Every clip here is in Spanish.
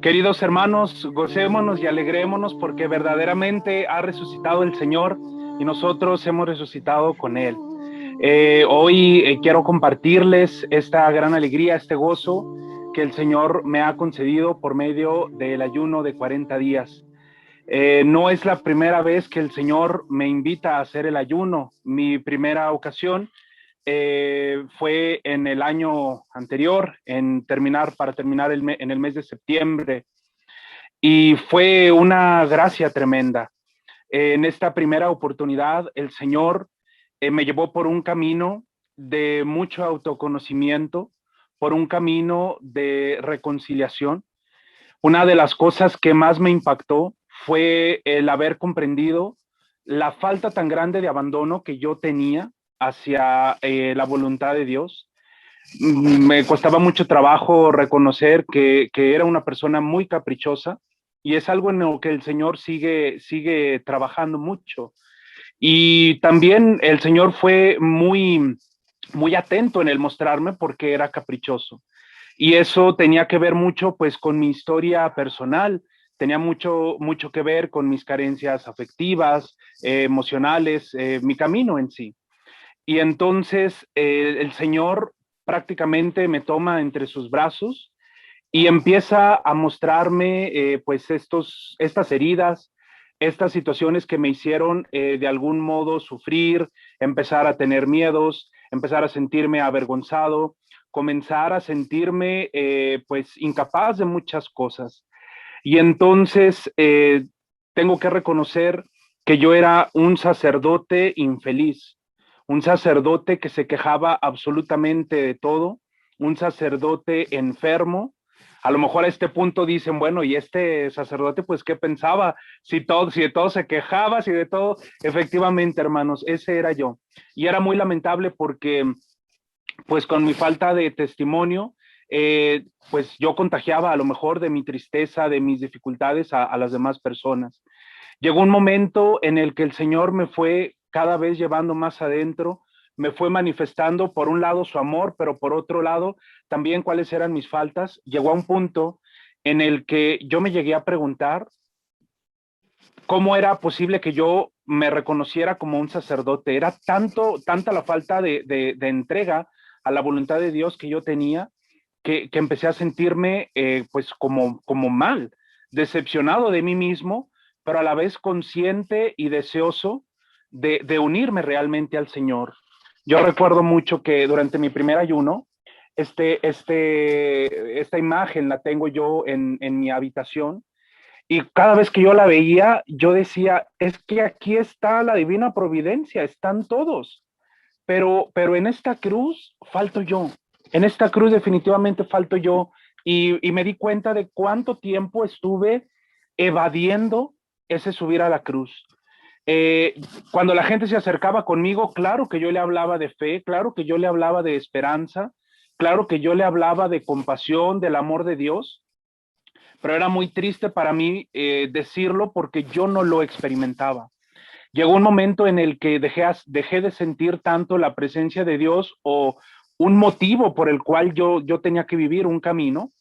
Queridos hermanos, gocémonos y alegrémonos porque verdaderamente ha resucitado el Señor y nosotros hemos resucitado con Él. Hoy quiero compartirles esta gran alegría, este gozo que el Señor me ha concedido por medio del ayuno de 40 días. No es la primera vez que el Señor me invita a hacer el ayuno. Mi primera ocasión fue en el año anterior, para terminar en el mes de septiembre. Y fue una gracia tremenda. En esta primera oportunidad, el Señor me llevó por un camino de mucho autoconocimiento, por un camino de reconciliación. Una de las cosas que más me impactó fue el haber comprendido la falta tan grande de abandono que yo tenía hacia la voluntad de Dios. Me costaba mucho trabajo reconocer que era una persona muy caprichosa y es algo en lo que el Señor sigue trabajando mucho. Y también el Señor fue muy atento en el mostrarme porque era caprichoso. Y eso tenía que ver mucho pues con mi historia personal, tenía mucho que ver con mis carencias afectivas, emocionales, mi camino en sí. Y entonces el Señor prácticamente me toma entre sus brazos y empieza a mostrarme pues estas heridas, estas situaciones que me hicieron de algún modo sufrir, empezar a tener miedos, empezar a sentirme avergonzado, comenzar a sentirme pues incapaz de muchas cosas. Y entonces tengo que reconocer que yo era un sacerdote infeliz, un sacerdote que se quejaba absolutamente de todo, un sacerdote enfermo. A lo mejor a este punto dicen, bueno, ¿y este sacerdote pues qué pensaba? Si de todo se quejaba, si de todo, efectivamente, hermanos, ese era yo. Y era muy lamentable porque pues con mi falta de testimonio, pues yo contagiaba a lo mejor de mi tristeza, de mis dificultades a las demás personas. Llegó un momento en el que el Señor me fue cada vez llevando más adentro, me fue manifestando por un lado su amor, pero por otro lado también cuáles eran mis faltas. Llegó a un punto en el que yo me llegué a preguntar cómo era posible que yo me reconociera como un sacerdote. Era tanta la falta de entrega a la voluntad de Dios que yo tenía, que empecé a sentirme pues como mal, decepcionado de mí mismo, pero a la vez consciente y deseoso de unirme realmente al Señor. Yo recuerdo mucho que durante mi primer ayuno, esta imagen la tengo yo en mi habitación y cada vez que yo la veía, yo decía, es que aquí está la divina providencia, están todos, pero en esta cruz falto yo, en esta cruz definitivamente falto yo y me di cuenta de cuánto tiempo estuve evadiendo ese subir a la cruz. Eh, Cuando la gente se acercaba conmigo, claro que yo le hablaba de fe, claro que yo le hablaba de esperanza, claro que yo le hablaba de compasión, del amor de Dios, pero era muy triste para mí decirlo porque yo no lo experimentaba. Llegó un momento en el que dejé de sentir tanto la presencia de Dios o un motivo por el cual yo tenía que vivir un camino,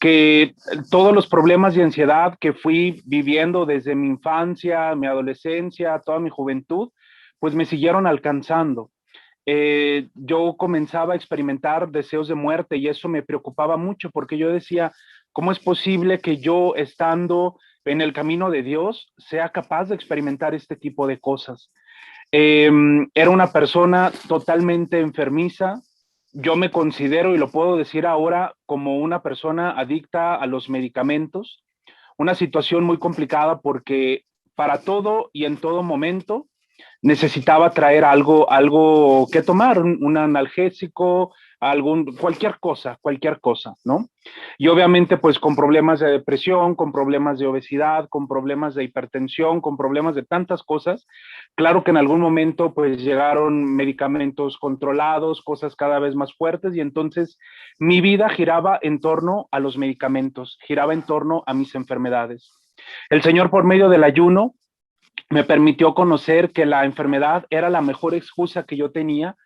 que todos los problemas de ansiedad que fui viviendo desde mi infancia, mi adolescencia, toda mi juventud, pues me siguieron alcanzando. Yo comenzaba a experimentar deseos de muerte y eso me preocupaba mucho porque yo decía, ¿cómo es posible que yo estando en el camino de Dios sea capaz de experimentar este tipo de cosas? Era una persona totalmente enfermiza. Yo me considero, y lo puedo decir ahora, como una persona adicta a los medicamentos, una situación muy complicada porque para todo y en todo momento necesitaba traer algo que tomar, un analgésico, cualquier cosa, ¿no? Y obviamente pues con problemas de depresión, con problemas de obesidad, con problemas de hipertensión, con problemas de tantas cosas, claro que en algún momento pues llegaron medicamentos controlados, cosas cada vez más fuertes y entonces mi vida giraba en torno a los medicamentos, giraba en torno a mis enfermedades. El Señor por medio del ayuno me permitió conocer que la enfermedad era la mejor excusa que yo tenía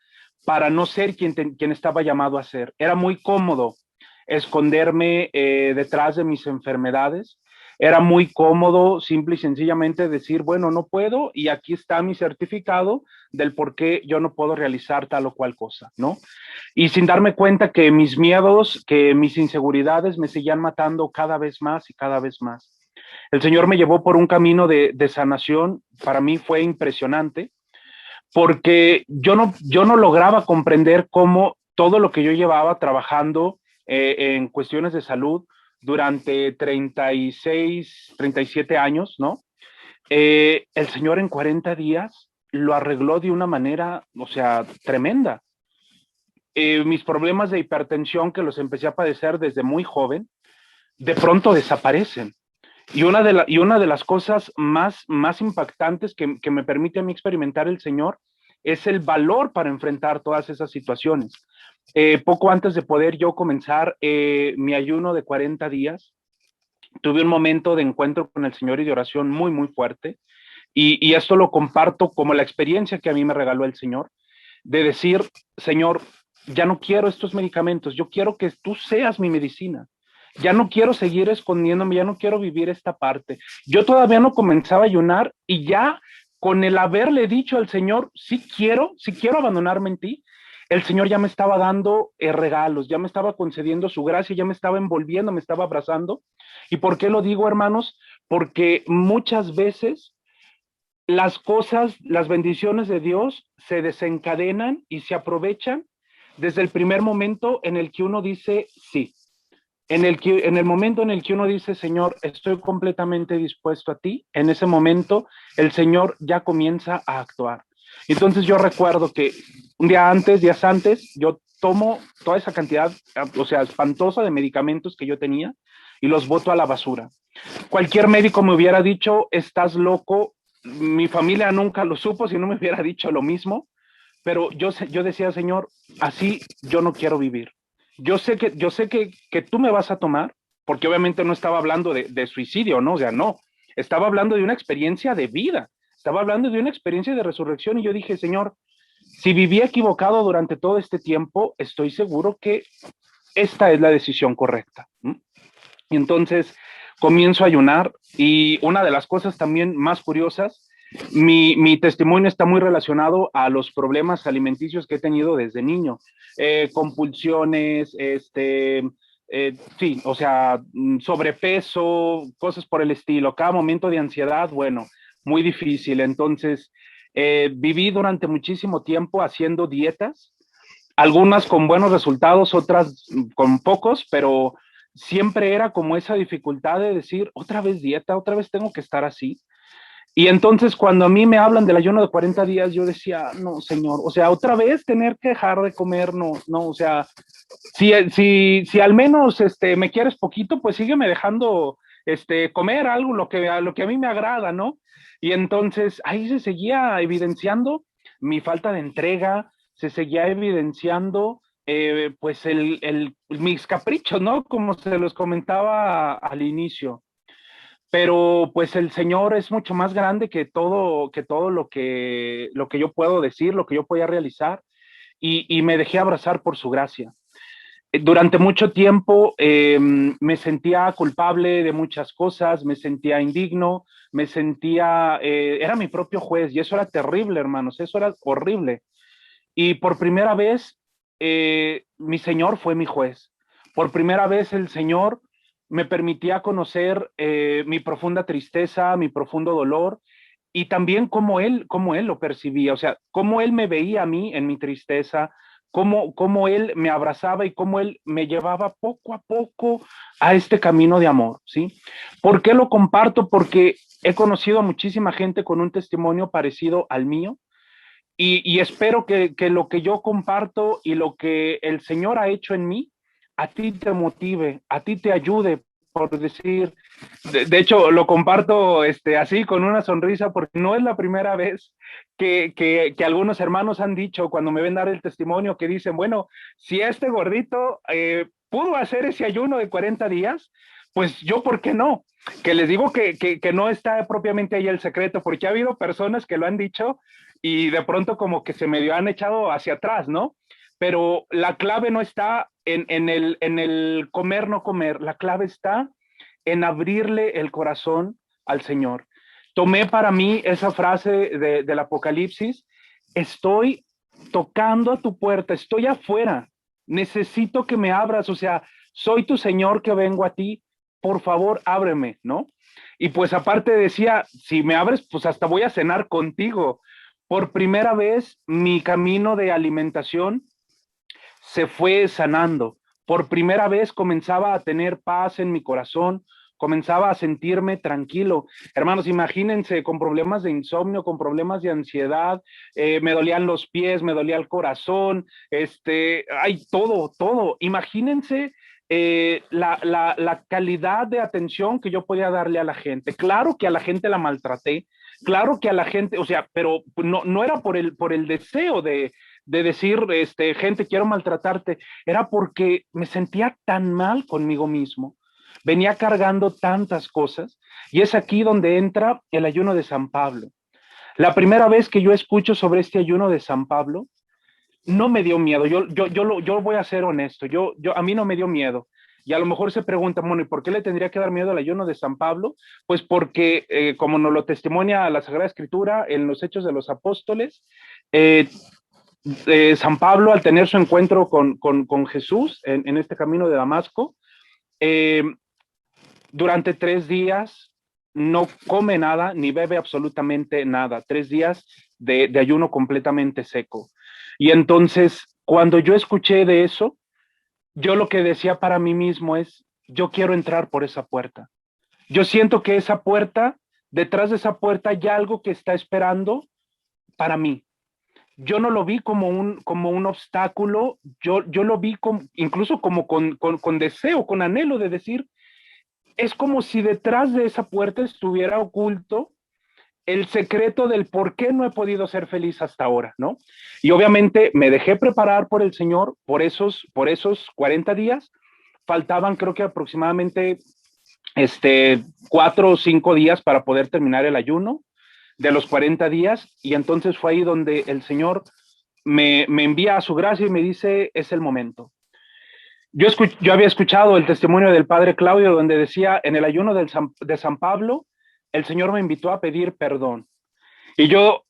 para no ser quien estaba llamado a ser. Era muy cómodo esconderme detrás de mis enfermedades. Era muy cómodo simple y sencillamente decir, bueno, no puedo y aquí está mi certificado del por qué yo no puedo realizar tal o cual cosa, ¿no? Y sin darme cuenta que mis miedos, que mis inseguridades me seguían matando cada vez más y cada vez más. El Señor me llevó por un camino de sanación, para mí fue impresionante, porque yo no lograba comprender cómo todo lo que yo llevaba trabajando en cuestiones de salud durante 36, 37 años, ¿no? El Señor en 40 días lo arregló de una manera, o sea, tremenda. Mis problemas de hipertensión que los empecé a padecer desde muy joven, de pronto desaparecen. Y una de las cosas más impactantes que me permite a mí experimentar el Señor es el valor para enfrentar todas esas situaciones. Poco antes de poder yo comenzar mi ayuno de 40 días, tuve un momento de encuentro con el Señor y de oración muy, muy fuerte. Y esto lo comparto como la experiencia que a mí me regaló el Señor, de decir, Señor, ya no quiero estos medicamentos, yo quiero que tú seas mi medicina. Ya no quiero seguir escondiéndome, ya no quiero vivir esta parte. Yo todavía no comenzaba a ayunar y ya con el haberle dicho al Señor, sí quiero abandonarme en ti, el Señor ya me estaba dando regalos, ya me estaba concediendo su gracia, ya me estaba envolviendo, me estaba abrazando. ¿Y por qué lo digo, hermanos? Porque muchas veces las cosas, las bendiciones de Dios se desencadenan y se aprovechan desde el primer momento en el que uno dice sí. En el momento en el que uno dice, Señor, estoy completamente dispuesto a ti, en ese momento el Señor ya comienza a actuar. Entonces yo recuerdo que un día antes, días antes, yo tomo toda esa cantidad, o sea, espantosa de medicamentos que yo tenía y los boto a la basura. Cualquier médico me hubiera dicho, estás loco. Mi familia nunca lo supo si no me hubiera dicho lo mismo, pero yo decía, Señor, así yo no quiero vivir. Yo sé que tú me vas a tomar, porque obviamente no estaba hablando de suicidio, ¿no? O sea, no, estaba hablando de una experiencia de vida, estaba hablando de una experiencia de resurrección y yo dije, Señor, si viví equivocado durante todo este tiempo, estoy seguro que esta es la decisión correcta. ¿M? Y entonces comienzo a ayunar y una de las cosas también más curiosas, mi testimonio está muy relacionado a los problemas alimenticios que he tenido desde niño, compulsiones, sí, o sea, sobrepeso, cosas por el estilo, cada momento de ansiedad, bueno, muy difícil. Entonces, viví durante muchísimo tiempo haciendo dietas, algunas con buenos resultados, otras con pocos, pero siempre era como esa dificultad de decir, otra vez dieta, otra vez tengo que estar así. Y entonces cuando a mí me hablan del ayuno de 40 días, yo decía, no, Señor, o sea, otra vez tener que dejar de comer, no, no, o sea, si al menos me quieres poquito, pues sígueme dejando comer algo, lo que a mí me agrada, ¿no? Y entonces ahí se seguía evidenciando mi falta de entrega, se seguía evidenciando pues mis caprichos, ¿no? Como se los comentaba al inicio. Pero pues el Señor es mucho más grande que todo lo que yo puedo decir, lo que yo podía realizar, y me dejé abrazar por su gracia. Durante mucho tiempo me sentía culpable de muchas cosas, me sentía indigno, era mi propio juez y eso era terrible, hermanos, eso era horrible. Y por primera vez, mi Señor fue mi juez. Por primera vez el Señor me permitía conocer mi profunda tristeza, mi profundo dolor y también cómo él lo percibía, o sea, cómo él me veía a mí en mi tristeza, cómo él me abrazaba y cómo él me llevaba poco a poco a este camino de amor, ¿sí? ¿Por qué lo comparto? Porque he conocido a muchísima gente con un testimonio parecido al mío y espero que lo que yo comparto y lo que el Señor ha hecho en mí, a ti te motive, a ti te ayude, por decir, de hecho lo comparto así con una sonrisa porque no es la primera vez que algunos hermanos han dicho cuando me ven dar el testimonio que dicen, bueno, si este gordito pudo hacer ese ayuno de 40 días, pues yo, ¿por qué no? Que les digo que no está propiamente ahí el secreto, porque ha habido personas que lo han dicho y de pronto como que se medio han echado hacia atrás, ¿no? pero la clave no está en el comer, no comer, la clave está en abrirle el corazón al Señor. Tomé para mí esa frase del Apocalipsis: estoy tocando a tu puerta, estoy afuera, necesito que me abras, o sea, soy tu Señor que vengo a ti, por favor, ábreme, ¿no? Y pues aparte decía, si me abres, pues hasta voy a cenar contigo. Por primera vez, mi camino de alimentación se fue sanando. Por primera vez comenzaba a tener paz en mi corazón, comenzaba a sentirme tranquilo. Hermanos, imagínense con problemas de insomnio, con problemas de ansiedad, me dolían los pies, me dolía el corazón, hay todo, todo. Imagínense la calidad de atención que yo podía darle a la gente. Claro que a la gente la maltraté, claro que a la gente, o sea, pero no era por el deseo de decir, gente, quiero maltratarte, era porque me sentía tan mal conmigo mismo, venía cargando tantas cosas, y es aquí donde entra el ayuno de San Pablo. La primera vez que yo escucho sobre este ayuno de San Pablo, no me dio miedo, yo voy a ser honesto, a mí no me dio miedo. Y a lo mejor se pregunta, bueno, ¿y por qué le tendría que dar miedo al ayuno de San Pablo? Pues porque, como nos lo testimonia la Sagrada Escritura en los Hechos de los Apóstoles, eh, San Pablo, al tener su encuentro con Jesús en este camino de Damasco, eh, durante 3 días no come nada ni bebe absolutamente nada, 3 días de ayuno completamente seco. Y entonces, cuando yo escuché de eso, yo lo que decía para mí mismo es, yo quiero entrar por esa puerta. Yo siento que esa puerta, detrás de esa puerta hay algo que está esperando para mí. Yo no lo vi como un obstáculo, yo lo vi incluso como con deseo, con anhelo de decir, es como si detrás de esa puerta estuviera oculto el secreto del por qué no he podido ser feliz hasta ahora, ¿no? Y obviamente me dejé preparar por el Señor por esos 40 días. Faltaban creo que aproximadamente 4 o 5 días para poder terminar el ayuno de los 40 días, y entonces fue ahí donde el Señor me envía a su gracia y me dice, es el momento. Yo había escuchado el testimonio del padre Claudio donde decía, en el ayuno de San Pablo, el Señor me invitó a pedir perdón. Y yo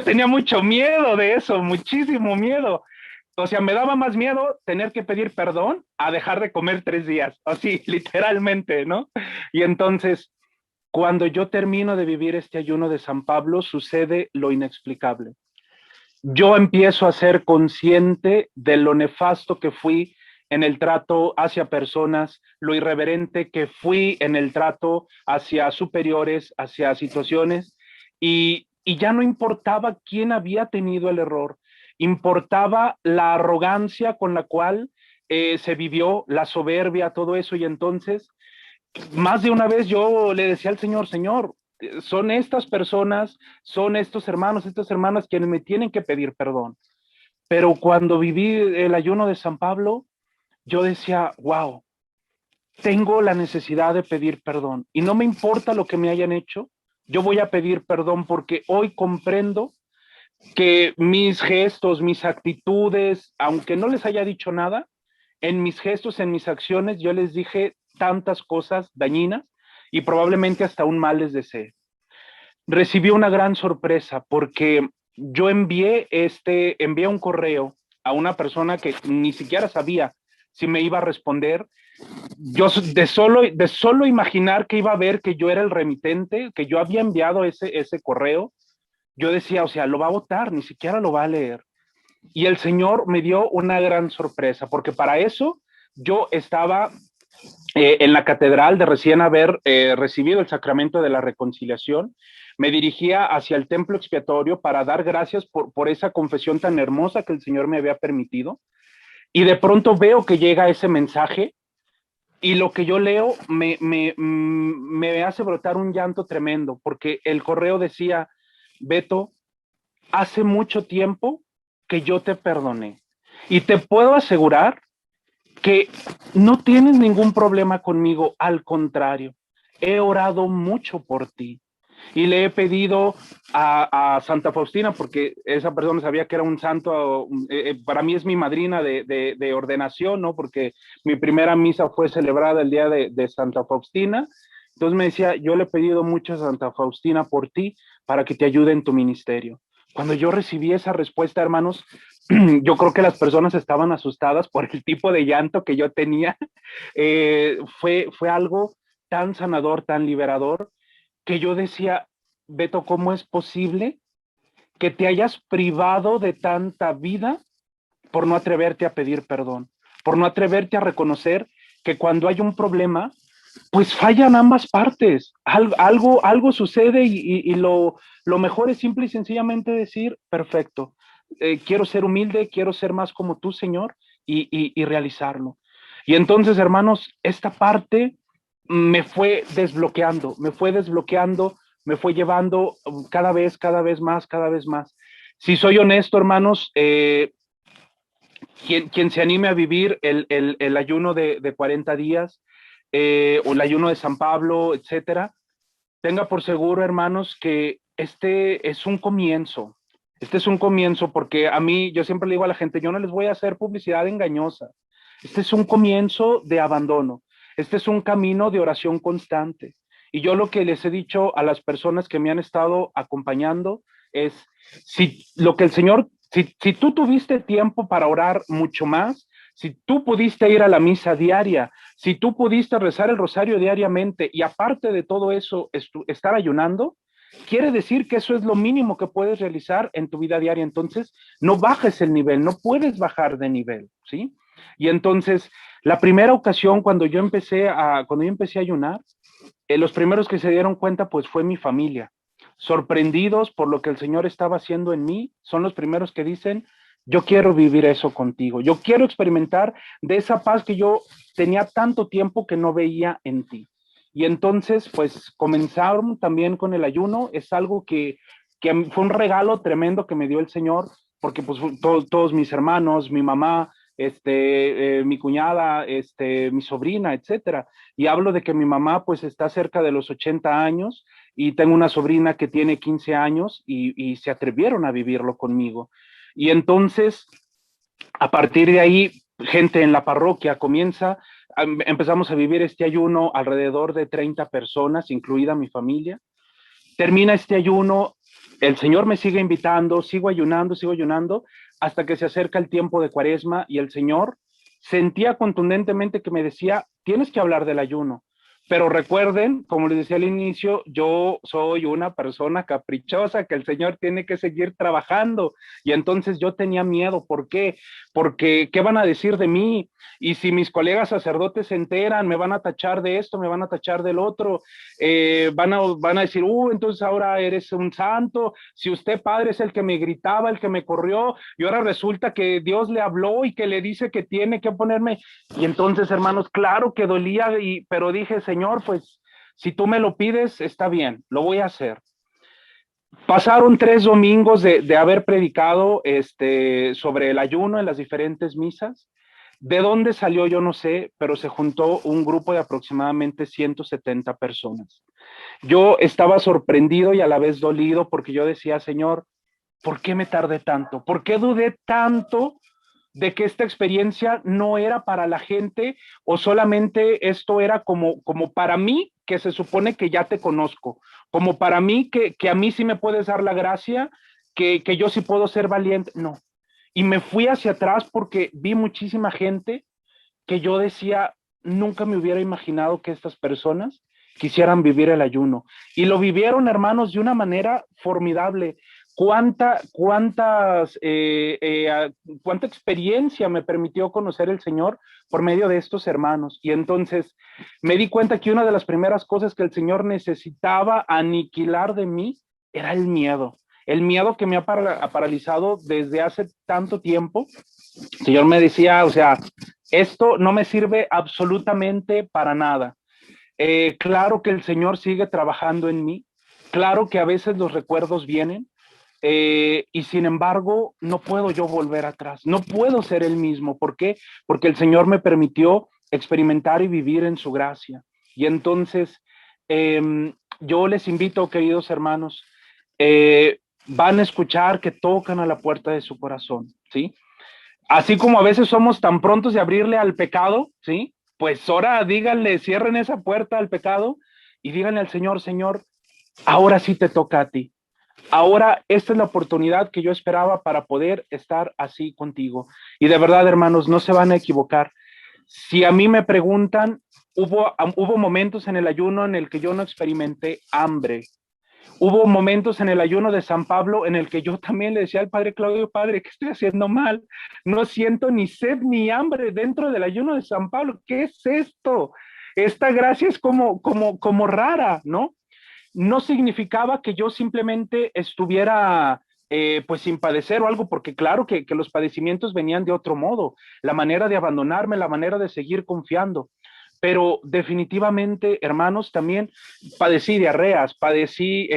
tenía mucho miedo de eso, muchísimo miedo. O sea, me daba más miedo tener que pedir perdón a dejar de comer 3 días, así, literalmente, ¿no? Y entonces, cuando yo termino de vivir este ayuno de San Pablo, sucede lo inexplicable. Yo empiezo a ser consciente de lo nefasto que fui en el trato hacia personas, lo irreverente que fui en el trato hacia superiores, hacia situaciones, y ya no importaba quién había tenido el error, importaba la arrogancia con la cual se vivió, la soberbia, todo eso, y entonces más de una vez yo le decía al Señor, Señor, son estas personas, son estos hermanos, estas hermanas quienes me tienen que pedir perdón. Pero cuando viví el ayuno de San Pablo, yo decía, wow, tengo la necesidad de pedir perdón. Y no me importa lo que me hayan hecho, yo voy a pedir perdón porque hoy comprendo que mis gestos, mis actitudes, aunque no les haya dicho nada, en mis gestos, en mis acciones, yo les dije tantas cosas dañinas y probablemente hasta un mal les desee. Recibí una gran sorpresa porque yo envié un correo a una persona que ni siquiera sabía si me iba a responder. Yo de solo imaginar que iba a ver que yo era el remitente, que yo había enviado ese correo, yo decía, o sea, lo va a votar, ni siquiera lo va a leer. Y el Señor me dio una gran sorpresa, porque para eso yo estaba en la catedral de recién haber recibido el sacramento de la reconciliación. Me dirigía hacia el templo expiatorio para dar gracias por esa confesión tan hermosa que el Señor me había permitido. Y de pronto veo que llega ese mensaje y lo que yo leo me hace brotar un llanto tremendo, porque el correo decía, Beto, hace mucho tiempo que yo te perdoné. Y te puedo asegurar que no tienes ningún problema conmigo, al contrario, he orado mucho por ti. Y le he pedido a Santa Faustina, porque esa persona sabía que era un santo, para mí es mi madrina de ordenación, ¿no? Porque mi primera misa fue celebrada el día de Santa Faustina. Entonces me decía, yo le he pedido mucho a Santa Faustina por ti, para que te ayude en tu ministerio. Cuando yo recibí esa respuesta, hermanos, yo creo que las personas estaban asustadas por el tipo de llanto que yo tenía. Fue algo tan sanador, tan liberador, que yo decía, Beto, ¿cómo es posible que te hayas privado de tanta vida por no atreverte a pedir perdón, por no atreverte a reconocer que cuando hay un problema, pues fallan ambas partes, algo sucede y lo mejor es simple y sencillamente decir, perfecto, quiero ser humilde, quiero ser más como tú, Señor, y realizarlo. Y entonces, hermanos, esta parte me fue desbloqueando, me fue llevando cada vez más, cada vez más. Si soy honesto, hermanos, quien se anime a vivir el ayuno de 40 días o el ayuno de San Pablo, etcétera, tenga por seguro, hermanos, que este es un comienzo. Este es un comienzo porque a mí, yo siempre le digo a la gente, yo no les voy a hacer publicidad engañosa. Este es un comienzo de abandono. Este es un camino de oración constante. Y yo lo que les he dicho a las personas que me han estado acompañando es, si lo que el Señor, si tú tuviste tiempo para orar mucho más, si tú pudiste ir a la misa diaria, si tú pudiste rezar el rosario diariamente y aparte de todo eso, estar ayunando, quiere decir que eso es lo mínimo que puedes realizar en tu vida diaria. Entonces, no bajes el nivel, no puedes bajar de nivel, ¿sí? Y entonces, la primera ocasión cuando yo empecé a ayunar, los primeros que se dieron cuenta, pues fue mi familia. Sorprendidos por lo que el Señor estaba haciendo en mí, son los primeros que dicen, yo quiero vivir eso contigo, yo quiero experimentar de esa paz que yo tenía tanto tiempo que no veía en ti. Y entonces, pues comenzaron también con el ayuno, es algo que fue un regalo tremendo que me dio el Señor, porque pues todos mis hermanos, mi mamá, mi cuñada, mi sobrina, etcétera. Y hablo de que mi mamá pues está cerca de los 80 años y tengo una sobrina que tiene 15 años y se atrevieron a vivirlo conmigo. Y entonces, a partir de ahí, gente en la parroquia empezamos a vivir este ayuno alrededor de 30 personas, incluida mi familia. Termina este ayuno, el Señor me sigue invitando, sigo ayunando, hasta que se acerca el tiempo de Cuaresma y el Señor sentía contundentemente que me decía, tienes que hablar del ayuno. Pero recuerden, como les decía al inicio, yo soy una persona caprichosa que el Señor tiene que seguir trabajando. Y entonces yo tenía miedo. ¿Por qué? Porque ¿qué van a decir de mí? Y si mis colegas sacerdotes se enteran, me van a tachar de esto, me van a tachar del otro. Van a decir, entonces ahora eres un santo. Si usted, padre, es el que me gritaba, el que me corrió, y ahora resulta que Dios le habló y que le dice que tiene que ponerme. Y entonces, hermanos, claro que dolía, pero dije, Señor, pues si tú me lo pides, está bien, lo voy a hacer. Pasaron 3 domingos de haber predicado sobre el ayuno en las diferentes misas. ¿De dónde salió? Yo no sé, pero se juntó un grupo de aproximadamente 170 personas. Yo estaba sorprendido y a la vez dolido porque yo decía, Señor, ¿por qué me tardé tanto? ¿Por qué dudé tanto de que esta experiencia no era para la gente o solamente esto era como para mí, que se supone que ya te conozco, como para mí que a mí sí me puedes dar la gracia, que yo sí puedo ser valiente? No. Y me fui hacia atrás porque vi muchísima gente que yo decía, nunca me hubiera imaginado que estas personas quisieran vivir el ayuno. Y lo vivieron, hermanos, de una manera formidable. Cuánta experiencia me permitió conocer el Señor por medio de estos hermanos. Y entonces me di cuenta que una de las primeras cosas que el Señor necesitaba aniquilar de mí era el miedo. El miedo que me ha paralizado desde hace tanto tiempo. El Señor me decía, o sea, esto no me sirve absolutamente para nada. Claro que el Señor sigue trabajando en mí, claro que a veces los recuerdos vienen, y sin embargo no puedo yo volver atrás, no puedo ser el mismo. ¿Por qué? Porque el Señor me permitió experimentar y vivir en su gracia. Y entonces, eh, yo les invito, queridos hermanos, van a escuchar que tocan a la puerta de su corazón, ¿sí? Así como a veces somos tan prontos de abrirle al pecado, ¿sí? Pues ahora díganle, cierren esa puerta al pecado y díganle al Señor, Señor, ahora sí te toca a ti. Ahora esta es la oportunidad que yo esperaba para poder estar así contigo. Y de verdad, hermanos, no se van a equivocar. Si a mí me preguntan, hubo momentos en el ayuno en el que yo no experimenté hambre. Hubo momentos en el ayuno de San Pablo en el que yo también le decía al padre Claudio, padre, ¿qué estoy haciendo mal? No siento ni sed ni hambre dentro del ayuno de San Pablo. ¿Qué es esto? Esta gracia es como rara, ¿no? No significaba que yo simplemente estuviera pues sin padecer o algo, porque claro que los padecimientos venían de otro modo, la manera de abandonarme, la manera de seguir confiando. Pero definitivamente, hermanos, también padecí diarreas, padecí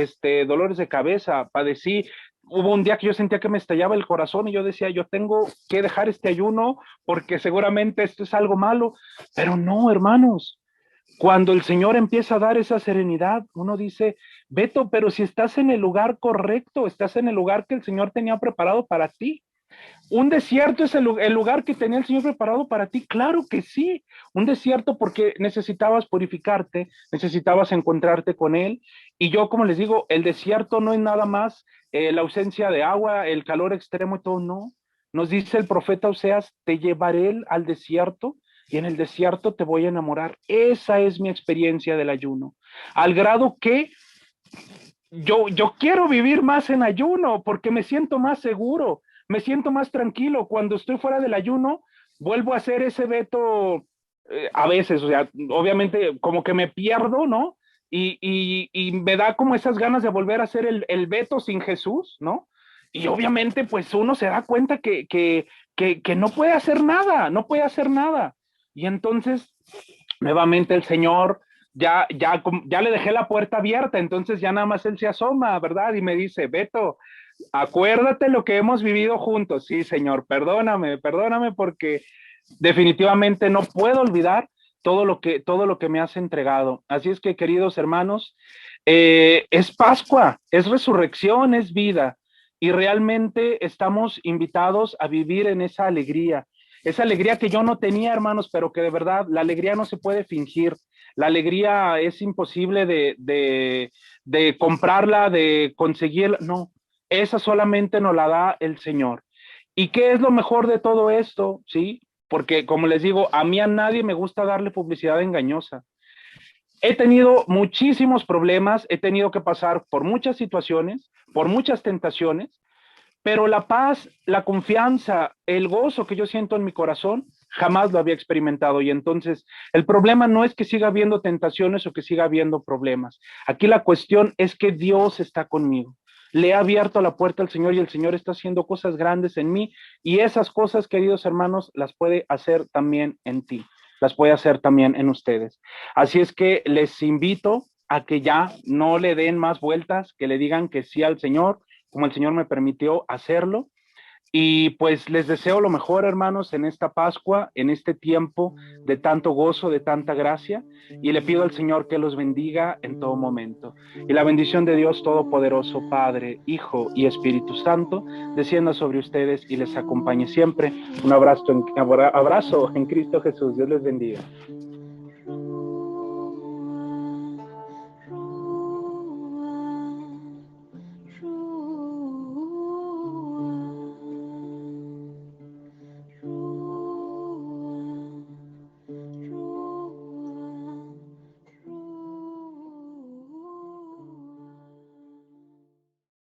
dolores de cabeza, padecí, hubo un día que yo sentía que me estallaba el corazón y yo decía, yo tengo que dejar este ayuno porque seguramente esto es algo malo, pero no, hermanos, cuando el Señor empieza a dar esa serenidad, uno dice, Beto, pero si estás en el lugar correcto, estás en el lugar que el Señor tenía preparado para ti. Un desierto es el lugar que tenía el Señor preparado para ti. Claro que sí. Un desierto porque necesitabas purificarte, necesitabas encontrarte con Él. Y yo, como les digo, el desierto no es nada más la ausencia de agua, el calor extremo y todo, no. Nos dice el profeta Oseas, te llevaré al desierto y en el desierto te voy a enamorar. Esa es mi experiencia del ayuno. Al grado que yo quiero vivir más en ayuno porque me siento más seguro, me siento más tranquilo. Cuando estoy fuera del ayuno, vuelvo a hacer ese veto a veces, o sea, obviamente como que me pierdo, ¿no? Y me da como esas ganas de volver a hacer el veto sin Jesús, ¿no? Y obviamente pues uno se da cuenta que no puede hacer nada, no puede hacer nada. Y entonces, nuevamente el Señor ya le dejé la puerta abierta, entonces ya nada más él se asoma, ¿verdad? Y me dice, Beto, acuérdate lo que hemos vivido juntos. Sí, Señor, perdóname porque definitivamente no puedo olvidar todo lo que me has entregado. Así es que, queridos hermanos, es Pascua, es resurrección, es vida. Y realmente estamos invitados a vivir en esa alegría que yo no tenía, hermanos, pero que de verdad la alegría no se puede fingir. La alegría es imposible de comprarla, de conseguirla. No, esa solamente nos la da el Señor. ¿Y qué es lo mejor de todo esto? ¿Sí? Porque, como les digo, a mí a nadie me gusta darle publicidad engañosa. He tenido muchísimos problemas, he tenido que pasar por muchas situaciones, por muchas tentaciones, pero la paz, la confianza, el gozo que yo siento en mi corazón, jamás lo había experimentado. Y entonces, el problema no es que siga habiendo tentaciones o que siga habiendo problemas. Aquí la cuestión es que Dios está conmigo. Le he abierto la puerta al Señor y el Señor está haciendo cosas grandes en mí. Y esas cosas, queridos hermanos, las puede hacer también en ti. Las puede hacer también en ustedes. Así es que les invito a que ya no le den más vueltas, que le digan que sí al Señor, como el Señor me permitió hacerlo. Y pues les deseo lo mejor, hermanos, en esta Pascua, en este tiempo de tanto gozo, de tanta gracia, y le pido al Señor que los bendiga en todo momento. Y la bendición de Dios Todopoderoso, Padre, Hijo y Espíritu Santo, descienda sobre ustedes y les acompañe siempre. Un abrazo en Cristo Jesús. Dios les bendiga.